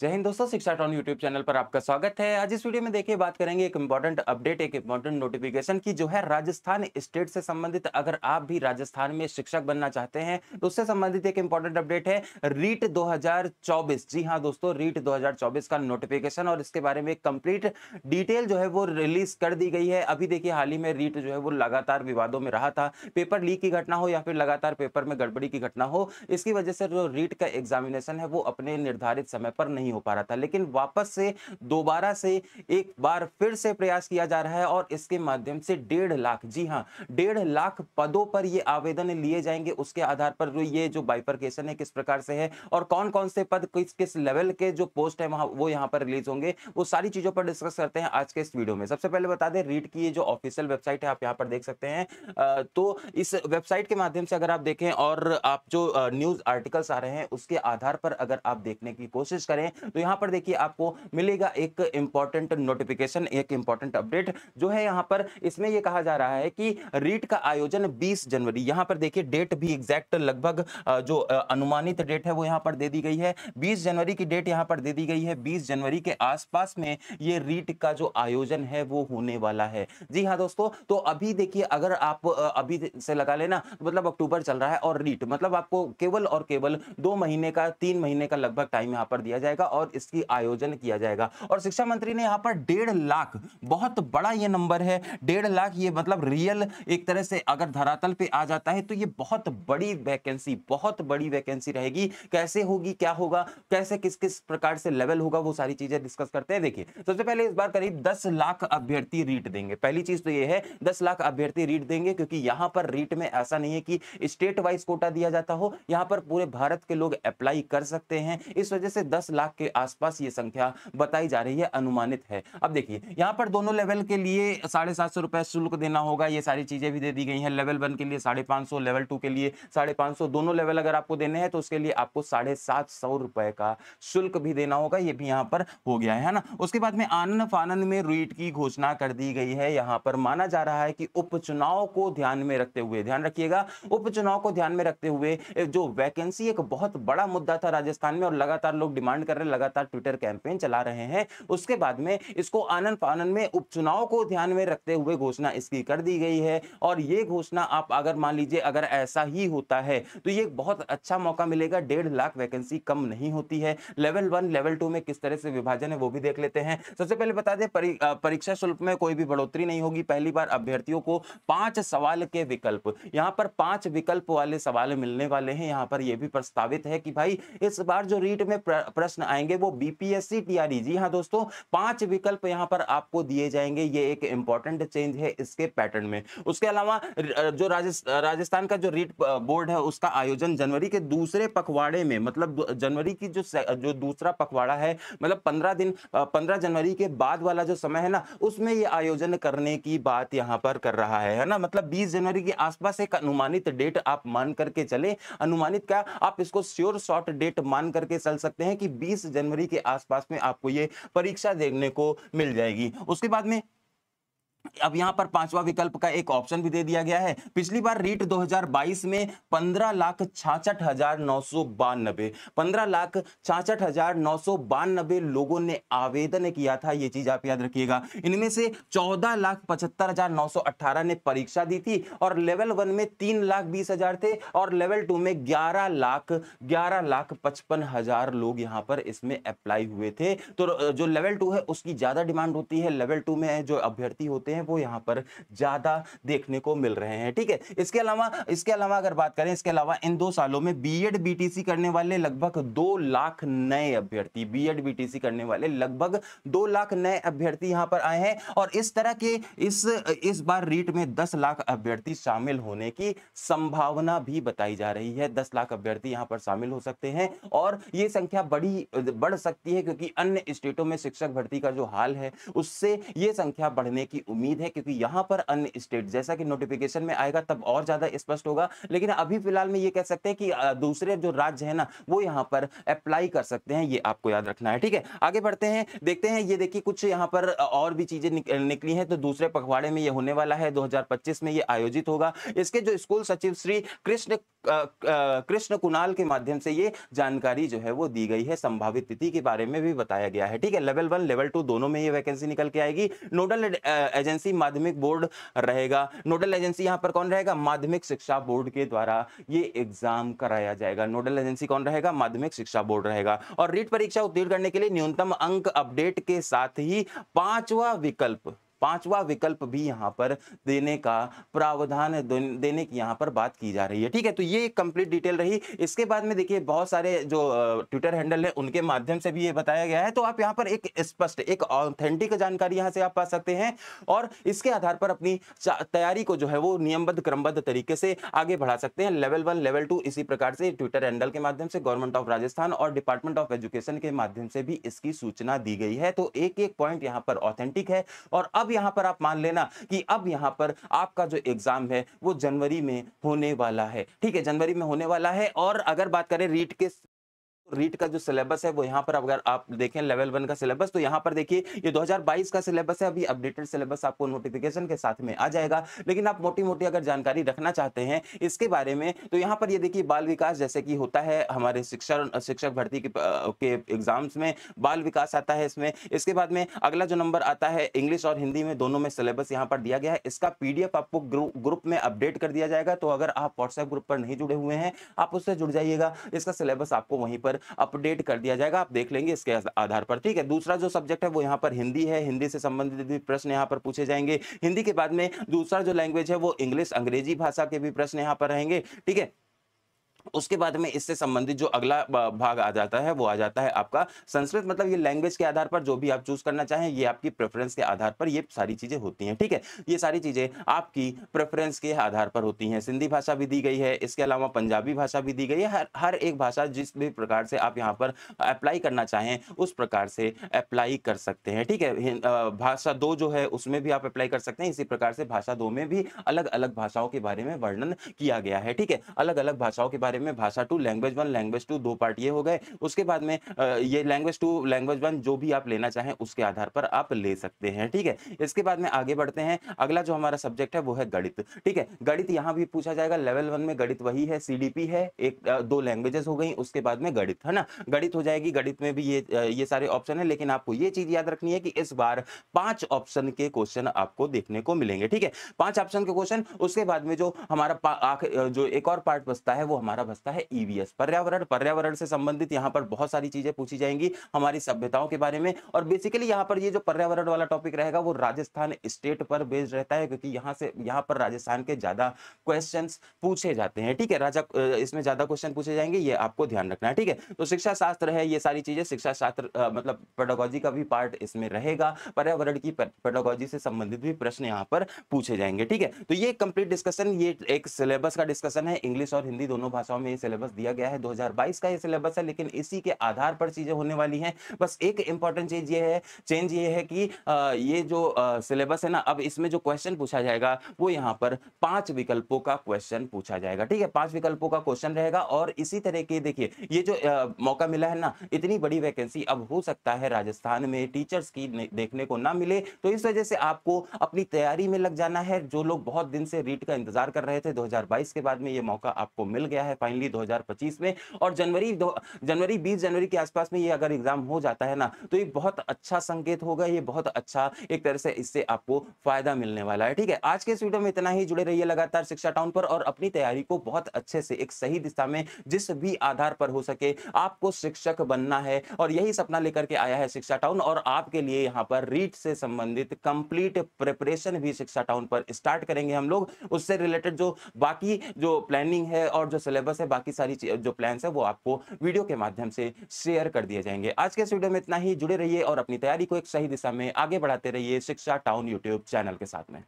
जय हिंद दोस्तों, शिक्षा टॉन यूट्यूब चैनल पर आपका स्वागत है। आज इस वीडियो में देखिए बात करेंगे एक इंपॉर्टेंट अपडेट, एक इंपॉर्टेंट नोटिफिकेशन की जो है राजस्थान स्टेट से संबंधित। अगर आप भी राजस्थान में शिक्षक बनना चाहते हैं तो उससे संबंधित एक इंपॉर्टेंट अपडेट है रीट 2024। जी हाँ दोस्तों, रीट 2024 का नोटिफिकेशन और इसके बारे में कंप्लीट डिटेल जो है वो रिलीज कर दी गई है। अभी देखिए हाल ही में रीट जो है वो लगातार विवादों में रहा था। पेपर लीक की घटना हो या फिर लगातार पेपर में गड़बड़ी की घटना हो, इसकी वजह से जो रीट का एग्जामिनेशन है वो अपने निर्धारित समय पर नहीं हो पा रहा था। लेकिन वापस से दोबारा से एक बार फिर से प्रयास किया जा रहा है और इसके माध्यम से 1.5 लाख, जी हाँ 1.5 लाख पदों पर ये आवेदन लिए जाएंगे। उसके आधार पर ये जो बाइफरकेशन है किस प्रकार से है और कौन कौन से पद किस किस लेवल के जो पोस्ट है वहां वो यहाँ पर रिलीज होंगे, वो सारी चीजों पर डिस्कस करते हैं आज के इस वीडियो में। सबसे पहले बता दें, रीट की ये जो ऑफिशियल वेबसाइट है आप यहाँ पर देख सकते हैं। तो इस वेबसाइट के माध्यम से अगर आप देखें और आप जो न्यूज आर्टिकल्स आ रहे हैं उसके आधार पर अगर आप देखने की कोशिश करें तो यहाँ पर देखिए आपको मिलेगा एक इंपॉर्टेंट नोटिफिकेशन, एक इंपॉर्टेंट अपडेट जो है यहाँ पर। इसमें यह कहा जा रहा है कि रीट का आयोजन 20 जनवरी, यहाँ पर देखिए डेट भी एग्जैक्ट लगभग जो अनुमानित डेट है वो यहाँ पर दे दी गई है। 20 जनवरी की डेट यहाँ पर दे दी गई है। 20 जनवरी के आसपास में ये रीट का जो आयोजन है वो होने वाला है। जी हाँ दोस्तों, तो अभी देखिए अगर आप अभी से लगा लेना तो मतलब अक्टूबर चल रहा है और रीट मतलब आपको केवल और केवल 2 महीने का 3 महीने का लगभग टाइम यहाँ पर दिया जाएगा और इसकी आयोजन किया जाएगा। और शिक्षा मंत्री ने यहाँ पर 1.5 लाख, बहुत बड़ा ये नंबर है 1.5 लाख, ये मतलब रियल एक तरह से अगर धरातल पे आ जाता है तो ये बहुत बड़ी वैकेंसी, बहुत बड़ी वैकेंसी रहेगी। कैसे होगी, क्या होगा, कैसे किस किस प्रकार से लेवल होगा, वो सारी चीजें डिस्कस करते हैं। देखिए सबसे पहले इस बार करीब 10 लाख अभ्यर्थी रीट देंगे। पहली चीज तो ये है 10 लाख अभ्यर्थी रीट देंगे, क्योंकि यहां पर रीट में ऐसा नहीं है कि स्टेट वाइज कोटा दिया जाता हो, यहां पर पूरे भारत के लोग अप्लाई कर सकते हैं। इस वजह से 10 लाख के आसपास ये संख्या बताई जा रही है, अनुमानित है। अब देखिए यहां पर दोनों लेवल के लिए 750 रुपए शुल्क देना होगा, ये सारी चीजें भी दे दी गई हैं। लेवल 1 के लिए 550, लेवल 2 के लिए 550, दोनों लेवल अगर आपको देने हैं तो उसके लिए आपको 750 रुपए का शुल्क भी देना होगा, ये भी यहां पर हो गया है ना। उसके बाद में आनन फानन में रीट की घोषणा कर दी गई है। यहां पर माना जा रहा है कि उपचुनाव को ध्यान में रखते हुए, ध्यान रखिएगा, उपचुनाव को ध्यान में रखते हुए जो वैकेंसी एक बहुत बड़ा मुद्दा था राजस्थान में और लगातार लोग डिमांड कर रहे हैं, लगातार ट्विटर कैंपेन चला रहे हैं, उसके बाद में इसको आनन फानन में उपचुनाव को ध्यान में रखते हुए घोषणा इसकी कर दी गई है। और ये घोषणा आप अगर मान लीजिए अगर ऐसा ही होता है तो ये बहुत अच्छा मौका मिलेगा। 1.5 लाख वैकेंसी कम नहीं होती है। लेवल 1 लेवल 2 में किस तरह से विभाजन है वो भी देख लेते हैं। सबसे पहले बता दें परीक्षा शुल्क में कोई भी बढ़ोतरी नहीं होगी। पहली बार अभ्यर्थियों को 5 सवाल के विकल्प, यहां पर 5 विकल्प वाले सवाल मिलने वाले हैं। यहां पर यह भी प्रस्तावित है कि भाई इस बार जो रीट में प्रश्न आएंगे वो बीपीएससी टीआरई, जी हां दोस्तों 5 विकल्प यहां पर आपको दिए जाएंगे। ये एक इंपॉर्टेंट चेंज है इसके पैटर्न में। उसके अलावा जो राजस्थान का जो रीट बोर्ड है उसका आयोजन जनवरी के दूसरे पखवाड़े में, मतलब जनवरी की जो दूसरा पखवाड़ा है, मतलब 15 जनवरी के बाद वाला जो समय है ना, उसमें ये आयोजन करने की बात यहां पर कर रहा है ना। मतलब 20 जनवरी के आसपास एक अनुमानित डेट आप मान करके चले। अनुमानित क्या, आप इसको श्योर शॉर्ट डेट मान करके चल सकते हैं कि 20 जनवरी के आसपास में आपको ये परीक्षा देखने को मिल जाएगी। उसके बाद में अब यहां पर 5वां विकल्प का एक ऑप्शन भी दे दिया गया है। पिछली बार रीट 2022 में 15,66,992 15,66,992 लोगों ने आवेदन किया था। ये चीज आप याद रखिएगा। इनमें से 14,75,918 ने परीक्षा दी थी और लेवल 1 में 3,20,000 थे और लेवल 2 में 11,55,000 लोग यहां पर इसमें अप्लाई हुए थे। तो जो लेवल 2 है उसकी ज्यादा डिमांड होती है। लेवल 2 में जो अभ्यर्थी होते हैं वो यहां पर ज्यादा देखने को मिल रहे हैं, ठीक है। इसके अलावा अगर बात करें, इसके अलावा इन 2 सालों में बीएड बीटीसी करने वाले लगभग 2 लाख नए अभ्यर्थी, बीएड बीटीसी करने वाले लगभग 2 लाख नए अभ्यर्थी यहां पर आए हैं। और इस तरह के इस बार रीट में 10 लाख अभ्यर्थी शामिल होने की संभावना भी बताई जा रही है। 10 लाख अभ्यर्थी यहां पर शामिल हो सकते हैं और यह संख्या बढ़ सकती है, क्योंकि अन्य स्टेटों में शिक्षक भर्ती का जो हाल है उससे यह संख्या बढ़ने की उम्मीद उम्मीद है, क्योंकि यहाँ पर अन्य स्टेट जैसा कि नोटिफिकेशन में आएगा तब और ज़्यादा स्पष्ट होगा। लेकिन अभी फिलहाल में ये कह सकते हैं कि दूसरे जो राज्य है ना, वो यहाँ पर अप्लाई कर सकते हैं, ये आपको याद रखना है, ठीक है। आगे बढ़ते हैं, देखते हैं, ये देखिए कुछ यहाँ पर और भी चीजें निकली हैं। तो दूसरे पखवाड़े में ये होने वाला है, 2025 में ये आयोजित होगा। इसके जो स्कूल सचिव श्री कृष्ण कुणाल के माध्यम से ये जानकारी जो है वो दी गई है। संभावित तिथि के बारे में भी बताया गया है, ठीक है। लेवल 1 लेवल 2 दोनों में ये वैकेंसी निकल के आएगी। नोडल एजेंसी माध्यमिक बोर्ड रहेगा। नोडल एजेंसी यहाँ पर कौन रहेगा? माध्यमिक शिक्षा बोर्ड के द्वारा ये एग्जाम कराया जाएगा। नोडल एजेंसी कौन रहेगा? माध्यमिक शिक्षा बोर्ड रहेगा। और रीट परीक्षा उत्तीर्ण करने के लिए न्यूनतम अंक अपडेट के साथ ही पांचवा विकल्प भी यहां पर देने का प्रावधान देने की यहां पर बात की जा रही है, ठीक है। तो ये कंप्लीट डिटेल रही। इसके बाद में देखिए बहुत सारे जो ट्विटर हैंडल है उनके माध्यम से भी ये बताया गया है। तो आप यहां पर एक स्पष्ट, एक ऑथेंटिक जानकारी यहां से आप पा सकते हैं और इसके आधार पर अपनी तैयारी को जो है वो नियमबद्ध क्रमबद्ध तरीके से आगे बढ़ा सकते हैं। लेवल 1 लेवल 2 इसी प्रकार से ट्विटर हैंडल के माध्यम से गवर्नमेंट ऑफ राजस्थान और डिपार्टमेंट ऑफ एजुकेशन के माध्यम से भी इसकी सूचना दी गई है। तो एक एक पॉइंट यहां पर ऑथेंटिक है। और अब यहां पर आप मान लेना कि अब यहां पर आपका जो एग्जाम है वो जनवरी में होने वाला है, ठीक है। जनवरी में होने वाला है। और अगर बात करें रीट का जो सिलेबस है वो यहाँ पर अगर आप देखें लेवल 1 का सिलेबस, तो यहाँ पर देखिए ये 2022 का सिलेबस है। अभी अपडेटेड सिलेबस आपको नोटिफिकेशन के साथ में आ जाएगा। लेकिन आप मोटी-मोटी अगर जानकारी रखना चाहते हैं इसके बारे में, तो यहाँ पर ये देखिए बाल विकास, जैसे कि होता है हमारे शिक्षक भर्ती के एग्जाम्स में बाल विकास आता है इसमें। इसके बाद में अगला जो नंबर आता है, इंग्लिश और हिंदी में दोनों में सिलेबस यहाँ पर दिया गया है। इसका पीडीएफ आपको ग्रुप में अपडेट कर दिया जाएगा। तो अगर आप व्हाट्सएप ग्रुप पर नहीं जुड़े हुए हैं, आप उससे जुड़ जाइएगा। इसका सिलेबस आपको वहीं पर अपडेट कर दिया जाएगा, आप देख लेंगे इसके आधार पर, ठीक है। दूसरा जो सब्जेक्ट है वो यहाँ पर हिंदी है। हिंदी से संबंधित भी प्रश्न यहाँ पर पूछे जाएंगे। हिंदी के बाद में दूसरा जो लैंग्वेज है वो इंग्लिश, अंग्रेजी भाषा के भी प्रश्न यहाँ पर रहेंगे, ठीक है। उसके बाद में इससे संबंधित जो अगला भाग आ जाता है वो आ जाता है आपका संस्कृत। मतलब ये लैंग्वेज के आधार पर जो भी आप चूज करना चाहें, ये आपकी प्रेफरेंस के आधार पर ये सारी चीजें होती हैं, ठीक है। ये सारी चीजें आपकी प्रेफरेंस के आधार पर होती हैं। सिंधी भाषा भी दी गई है, इसके अलावा पंजाबी भाषा भी दी गई है। हर एक भाषा जिस भी प्रकार से आप यहाँ पर अप्लाई करना चाहें उस प्रकार से अप्लाई कर सकते हैं, ठीक है। भाषा 2 जो है उसमें भी आप अप्लाई कर सकते हैं। इसी प्रकार से भाषा 2 में भी अलग अलग भाषाओं के बारे में वर्णन किया गया है, ठीक है। अलग अलग भाषाओं के बारे में भाषा 2, लैंग्वेज 1, लैंग्वेज 2 दो पार्ट ये हो गए। उसके बाद में ये लैंग्वेज 2, लैंग्वेज 1 जो भी आप लेना चाहें उसके आधार पर आप ले सकते हैं, ठीक है। इसके बाद में आगे बढ़ते हैं। अगला जो हमारा सब्जेक्ट है वो है गणित, ठीक है। गणित यहां भी पूछा जाएगा। लेवल 1 में गणित वही है, सीडीपी है, एक 2 लैंग्वेजेस हो गई। उसके बाद में गणित, है ना, गणित हो जाएगी। गणित में भी ये सारे ऑप्शन है। लेकिन आपको ये चीज याद रखनी है कि इस बार 5 ऑप्शन के क्वेश्चन आपको देखने को मिलेंगे, ठीक है। 5 ऑप्शन के क्वेश्चन। उसके बाद में जो हमारा जो एक और पार्ट बचता है वो हमारा बचता है ईवीएस, पर्यावरण से संबंधित यहाँ पर बहुत सारी चीजें पूछी जाएंगी हमारी सभ्यताओं के बारे में। और बेसिकली यहाँ पर ये जो पर्यावरण वाला टॉपिक रहेगा वो राजस्थान स्टेट पर बेस्ड रहता है, क्योंकि यहाँ पर राजस्थान के ज्यादा क्वेश्चंस पूछे जाते हैं, ठीक है। इसमें ज्यादा क्वेश्चन पूछे जाएंगे, ये आपको ध्यान रखना है, ठीक है। तो शिक्षा शास्त्र है, ये सारी चीजें शिक्षा शास्त्र मतलब पेडागोजी का भी पार्ट इसमें रहेगा। पर्यावरण की पेडागोजी से संबंधित भी प्रश्न यहाँ पर पूछे जाएंगे, ठीक है। तो ये कंप्लीट डिस्कशन, ये एक सिलेबस का डिस्कशन है। इंग्लिश और हिंदी दोनों भाषाओं में ये सिलेबस दिया गया है। 2022 का ये सिलेबस है, लेकिन इसी के आधार पर चीजें होने वाली हैं। बस एक इंपॉर्टेंट चेंज ये है कि ये जो सिलेबस है ना, अब इसमें जो क्वेश्चन पूछा जाएगा वो यहाँ पर 5 विकल्पों का क्वेश्चन पूछा जाएगा, ठीक है। 5 विकल्पों का क्वेश्चन रहेगा। और इसी तरह के देखिए ये जो मौका मिला है ना, इतनी बड़ी वैकेंसी अब हो सकता है राजस्थान में टीचर्स की देखने को ना मिले। तो इस वजह से आपको अपनी तैयारी में लग जाना है। जो लोग बहुत दिन से रीट का इंतजार कर रहे थे, 2022 के बाद में ये मौका आपको मिल गया है फाइनली 2025 में। और जनवरी 20 जनवरी के आसपास में ये अगर एग्जाम हो जाता है ना, तो ये बहुत अच्छा संकेत होगा। ये बहुत अच्छा एक तरह से इससे आपको फायदा मिलने वाला है, ठीक है। आज के इस वीडियो में इतना ही। जुड़े रहिए लगातार शिक्षा टाउन पर और अपनी तैयारी को बहुत अच्छे से एक सही दिशा में जिस भी आधार पर हो सके आपको शिक्षक बनना है। और यही सपना लेकर के आया है शिक्षा टाउन। और आपके लिए यहाँ पर रीट से संबंधित कंप्लीट प्रिपरेशन भी शिक्षा टाउन पर स्टार्ट करेंगे हम लोग। उससे रिलेटेड जो बाकी जो प्लानिंग है और जो सिलेबस है, बाकी सारी जो प्लान्स है वो आपको वीडियो के माध्यम से शेयर कर दिए जाएंगे। आज के इस वीडियो में इतना ही। जुड़े रहिए और अपनी तैयारी को एक सही दिशा में आगे बढ़ाते रहिए शिक्षा टाउन यूट्यूब चैनल के साथ में।